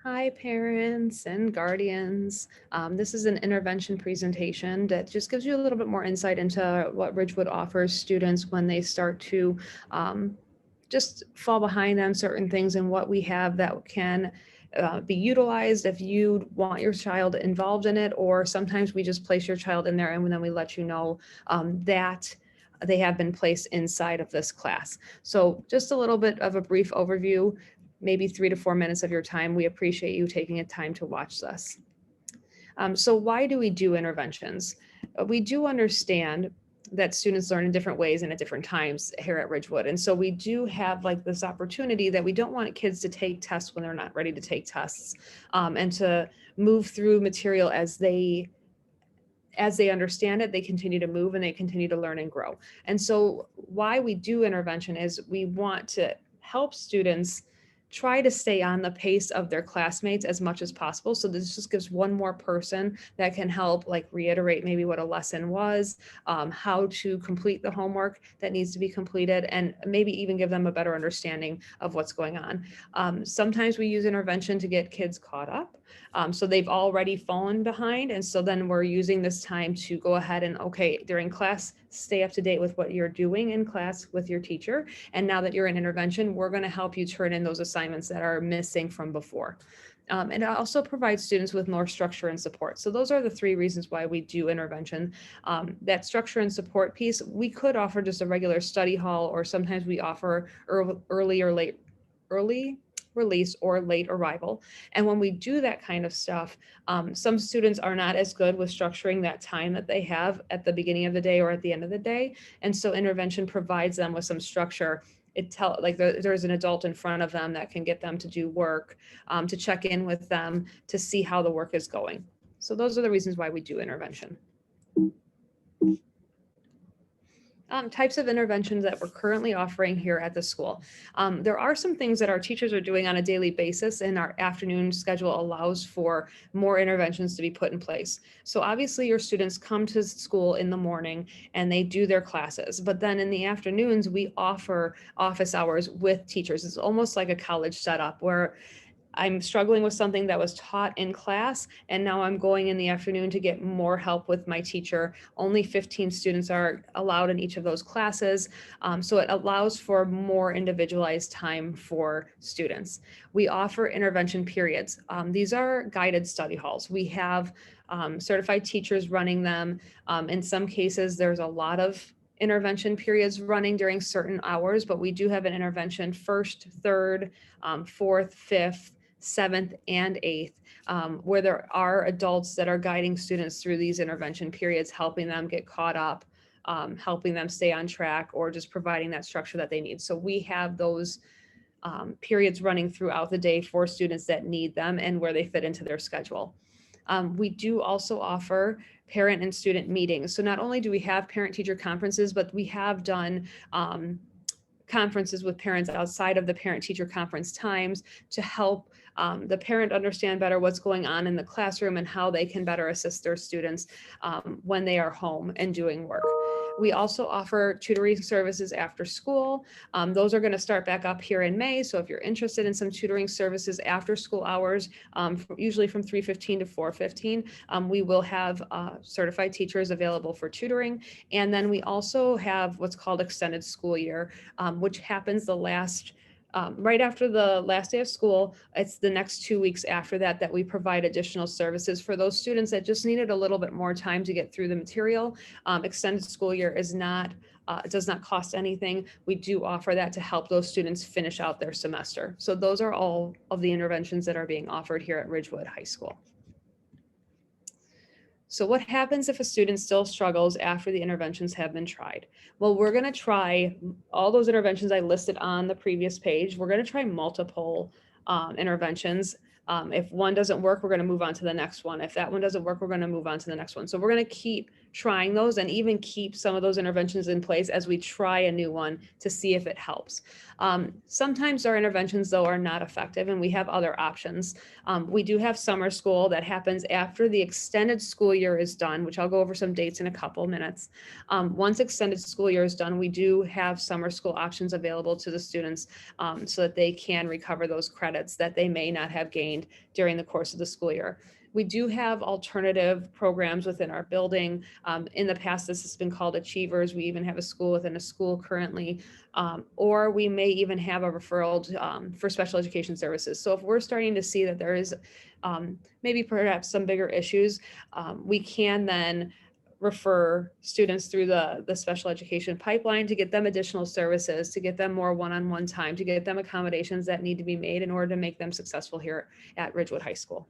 Hi, parents and guardians. This is an intervention presentation that just gives you a little bit more insight into what Ridgewood offers students when they start to just fall behind on certain things and what we have that can be utilized if you want your child involved in it, or sometimes we just place your child in there and then we let you know that they have been placed inside of this class. So just a little bit of a brief overview, maybe 3 to 4 minutes of your time. We appreciate you taking a time to watch this. So why do we do interventions? We do understand that students learn in different ways and at different times here at Ridgewood. And so we do have like this opportunity that we don't want kids to take tests when they're not ready to take tests, and to move through material as they understand it, they continue to move and they continue to learn and grow. And so why we do intervention is we want to help students try to stay on the pace of their classmates as much as possible. So this just gives one more person that can help like reiterate maybe what a lesson was, how to complete the homework that needs to be completed, and maybe even give them a better understanding of what's going on. Sometimes we use intervention to get kids caught up. So they've already fallen behind. And so then we're using this time to go ahead and, okay, during class, stay up to date with what you're doing in class with your teacher. And now that you're in intervention, we're going to help you turn in those assignments that are missing from before. And it also provides students with more structure and support. So those are the 3 reasons why we do intervention. That structure and support piece, we could offer just a regular study hall, or sometimes we offer early release or late arrival. And when we do that kind of stuff, some students are not as good with structuring that time that they have at the beginning of the day or at the end of the day. And so intervention provides them with some structure. There's an adult in front of them that can get them to do work, to check in with them, to see how the work is going. So those are the reasons why we do intervention. Types of interventions that we're currently offering here at the school. There are some things that our teachers are doing on a daily basis, and our afternoon schedule allows for more interventions to be put in place. So obviously your students come to school in the morning and they do their classes, but then in the afternoons we offer office hours with teachers. It's almost like a college setup where I'm struggling with something that was taught in class, and now I'm going in the afternoon to get more help with my teacher. Only 15 students are allowed in each of those classes. So it allows for more individualized time for students. We offer intervention periods. These are guided study halls. We have certified teachers running them. In some cases, there's a lot of intervention periods running during certain hours, but we do have an intervention first, third, fourth, fifth, seventh, and eighth, where there are adults that are guiding students through these intervention periods, helping them get caught up, helping them stay on track, or just providing that structure that they need. So we have those periods running throughout the day for students that need them and where they fit into their schedule. We do also offer parent and student meetings. So not only do we have parent-teacher conferences, but we have done conferences with parents outside of the parent-teacher conference times to help the parent understand better what's going on in the classroom and how they can better assist their students when they are home and doing work. We also offer tutoring services after school. Those are going to start back up here in May. So if you're interested in some tutoring services after school hours, usually from 3:15 to 4:15, we will have certified teachers available for tutoring. And then we also have what's called extended school year, which happens right after the last day of school. It's the next 2 weeks after that that we provide additional services for those students that just needed a little bit more time to get through the material. Extended school year does not cost anything. We do offer that to help those students finish out their semester. So those are all of the interventions that are being offered here at Ridgewood High School. So what happens if a student still struggles after the interventions have been tried? Well, we're going to try all those interventions I listed on the previous page. We're going to try multiple interventions. If one doesn't work, we're going to move on to the next one. If that one doesn't work, we're going to move on to the next one. So we're going to keep trying those and even keep some of those interventions in place as we try a new one to see if it helps. Sometimes our interventions, though, are not effective and we have other options. We do have summer school that happens after the extended school year is done, which I'll go over some dates in a couple minutes. Once extended school year is done, we do have summer school options available to the students so that they can recover those credits that they may not have gained during the course of the school year. We do have alternative programs within our building. In the past, this has been called Achievers. We even have a school within a school currently, or we may even have a referral for special education services. So if we're starting to see that there is maybe perhaps some bigger issues, we can then refer students through the special education pipeline to get them additional services, to get them more one-on-one time, to get them accommodations that need to be made in order to make them successful here at Ridgewood High School.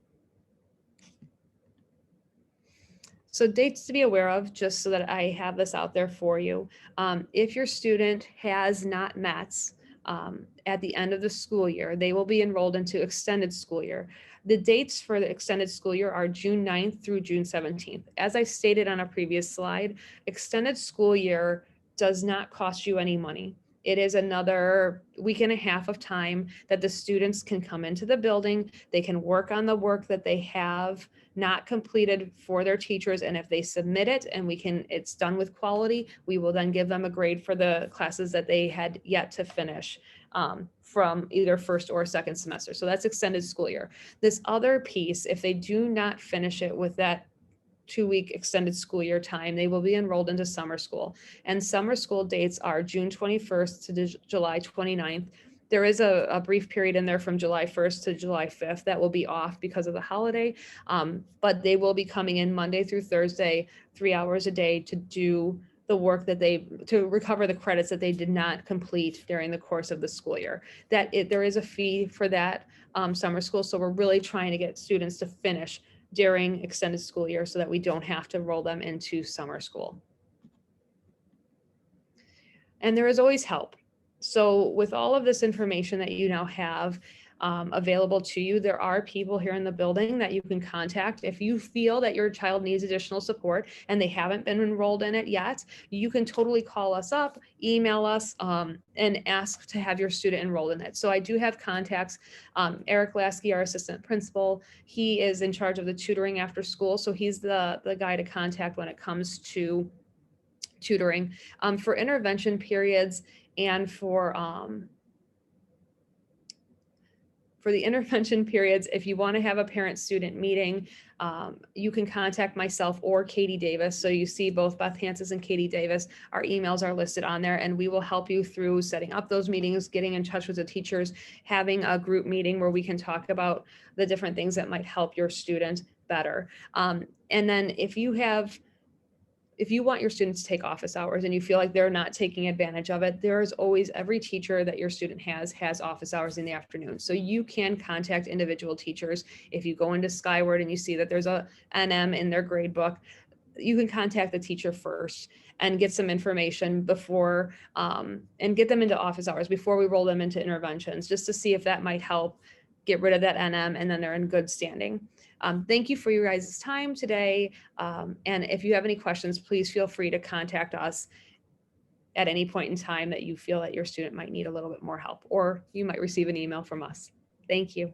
So dates to be aware of, just so that I have this out there for you. If your student has not met at the end of the school year, they will be enrolled into extended school year. The dates for the extended school year are June 9th through June 17th. As I stated on a previous slide, extended school year does not cost you any money. It is another week and a half of time that the students can come into the building. They can work on the work that they have not completed for their teachers. And if they submit it and it's done with quality, we will then give them a grade for the classes that they had yet to finish from either first or second semester. So that's extended school year. This other piece, if they do not finish it with that 2-week extended school year time, they will be enrolled into summer school. And summer school dates are June 21st to July 29th. There is a brief period in there from July 1st to July 5th that will be off because of the holiday, but they will be coming in Monday through Thursday, 3 hours a day to do the work to recover the credits that they did not complete during the course of the school year. There is a fee for that summer school, so we're really trying to get students to finish during extended school year so that we don't have to roll them into summer school. And there is always help. So with all of this information that you now have available to you, there are people here in the building that you can contact. If you feel that your child needs additional support and they haven't been enrolled in it yet, you can totally call us up, email us, and ask to have your student enrolled in it. So I do have contacts. Eric Lasky, our assistant principal, he is in charge of the tutoring after school. So he's the guy to contact when it comes to tutoring. For intervention periods and for the intervention periods, if you want to have a parent-student meeting, you can contact myself or Katie Davis. So you see both Beth Hansis and Katie Davis. Our emails are listed on there, and we will help you through setting up those meetings, getting in touch with the teachers, having a group meeting where we can talk about the different things that might help your student better. And then if you want your students to take office hours and you feel like they're not taking advantage of it, there's always, every teacher that your student has office hours in the afternoon. So you can contact individual teachers. If you go into Skyward and you see that there's a NM in their grade book, you can contact the teacher first and get some information before, and get them into office hours before we roll them into interventions, just to see if that might help get rid of that NM, and then they're in good standing. Thank you for your guys' time today. And if you have any questions, please feel free to contact us at any point in time that you feel that your student might need a little bit more help, or you might receive an email from us. Thank you.